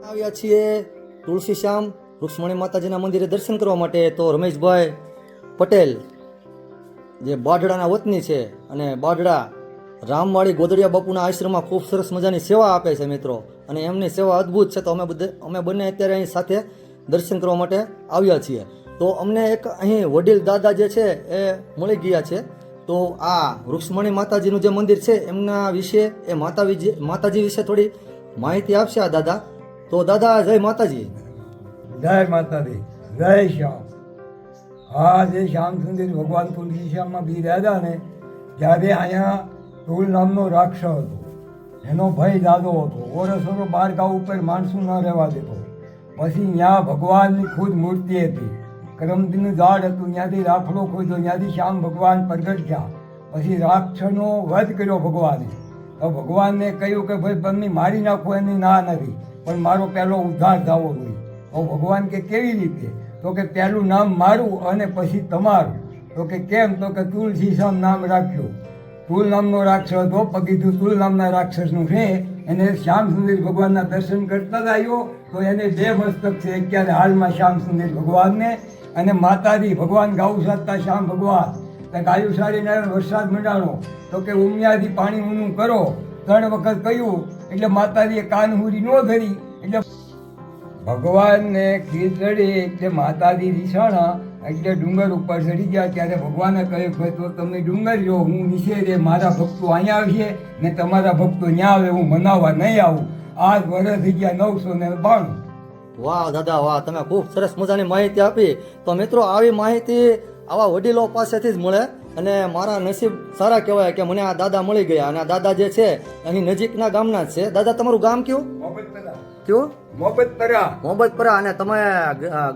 આવ્યા છીએ તુલસી શ્યામ રૂક્ષ્મણી માતાજીના મંદિરે દર્શન કરવા માટે. તો રમેશભાઈ પટેલ જે બાઢડાના વતની છે અને બાઢડા રામવાડી ગોદડિયા બાપુના આશ્રમમાં ખૂબ સરસ મજાની સેવા આપે છે મિત્રો, અને એમની સેવા અદ્ભુત છે. તો અમે બંને અત્યારે અહીં સાથે દર્શન કરવા માટે આવ્યા છીએ. તો અમને એક અહીં વડીલ દાદા જે છે એ મળી ગયા છે. તો આ રૂક્ષ્મણી માતાજીનું જે મંદિર છે એમના વિશે એ માતાજી વિશે થોડી માહિતી આપશે આ દાદા. તો દાદા જય માતાજી. જય માતાજી, જય શ્યામ. હા, જે શ્યામ સુંદર ભગવાન તુલસી શ્યામમાં બી રહ્યા ને ત્યારે અહીંયા તુલ નામનો રાક્ષસ હતો, એનો ભય દાદો હતો. ઓરસોરો બાર ગાંવ ઉપર માણસો ન રહેવા દેતો. પછી ત્યાં ભગવાનની ખુદ મૂર્તિ હતી, કરમદીનું ઝાડ હતું, ત્યાંથી રાખડો ખોદ્યો, ત્યાંથી શ્યામ ભગવાન પ્રગટ થયા. પછી રાક્ષસનો વધ કર્યો ભગવાને. તો ભગવાનને કહ્યું કે ભાઈ તમને મારી નાખો એની ના નથી, પણ મારો પહેલો ઉદ્ધાર થવો જોઈએ. તો ભગવાન કે કેવી રીતે? તો કે પહેલું નામ મારું અને પછી તમારું. તો કે કેમ? તો કે તુલસી શ્યામ નામ રાખ્યું. તુલ નામનો રાક્ષસ હતો, પગીધું તુલ નામના રાક્ષસનું છે. એને શ્યામ સુંદર ભગવાનના દર્શન કરતા જ આવ્યો તો એને બે મસ્તક છે અત્યારે હાલમાં શ્યામ સુંદર ભગવાનને, અને માતાજી ભગવાન ગાઉ સાધતા શ્યામ ભગવાન ગાયું સારીને વરસાદ મંડાણો તો કે ઉમિયાથી પાણી ઊનું કરો. 3 વખત કહ્યું એટલે માતાજીએ કાનહુરી ન ધરી. એટલે ભગવાનને ખીચડી એટલે માતાજી રીસાણા એટલે ડુંગર ઉપર ચડી ગયા. ત્યારે ભગવાને કહ્યું ભાઈ તો તમે ડુંગર જો, હું નીચે રે, મારા ભક્તો અહીંયા આવશે ને તમારા ભક્તો ત્યાં આવે, હું મનાવવા નહીં આવું. આ વર્ષ થઈ ગયા 992. વાહ દાદા વાહ, તમે ખૂબ સરસ મજાની માહિતી આપી. તો મિત્રો આવી માહિતી આવા વડીલો પાસેથી જ મળે, અને મારા નસીબ સારા કહેવાય કે મને આ દાદા મળી ગયા. અને આ દાદા જે છે અહીં નજીકના ગામના જ છે. દાદા તમારું ગામ કયું? કયું? મોહબ્બતપરા. અને તમે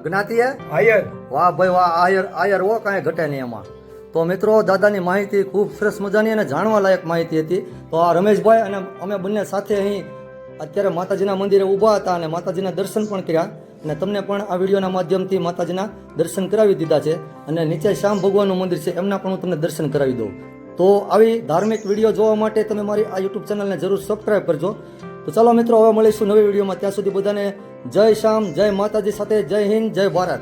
જ્ઞાતિએ આયર. વાહ ભાઈ વાહ, આયર હો, કાંઈ ઘટે નહીં એમાં. તો મિત્રો દાદાની માહિતી ખૂબ સરસ મજાની અને જાણવા લાયક માહિતી હતી. તો આ રમેશભાઈ અને અમે બંને સાથે અહીં અત્યારે માતાજીના મંદિરે ઊભા હતા અને માતાજીના દર્શન પણ કર્યા, અને તમને પણ આ વિડીયોના માધ્યમથી માતાજીના દર્શન કરાવી દીધા છે. અને નીચે શ્યામ ભગવાનનું મંદિર છે, એમના પણ હું તમને દર્શન કરાવી દઉં. તો આવી ધાર્મિક વિડીયો જોવા માટે તમે મારી આ યુટ્યુબ ચેનલને જરૂર સબસ્ક્રાઈબ કરજો. તો ચાલો મિત્રો, હવે મળીશું નવી વિડીયોમાં. ત્યાં સુધી બધાને જય શ્યામ, જય માતાજી સાથે જય હિન્દ, જય ભારત.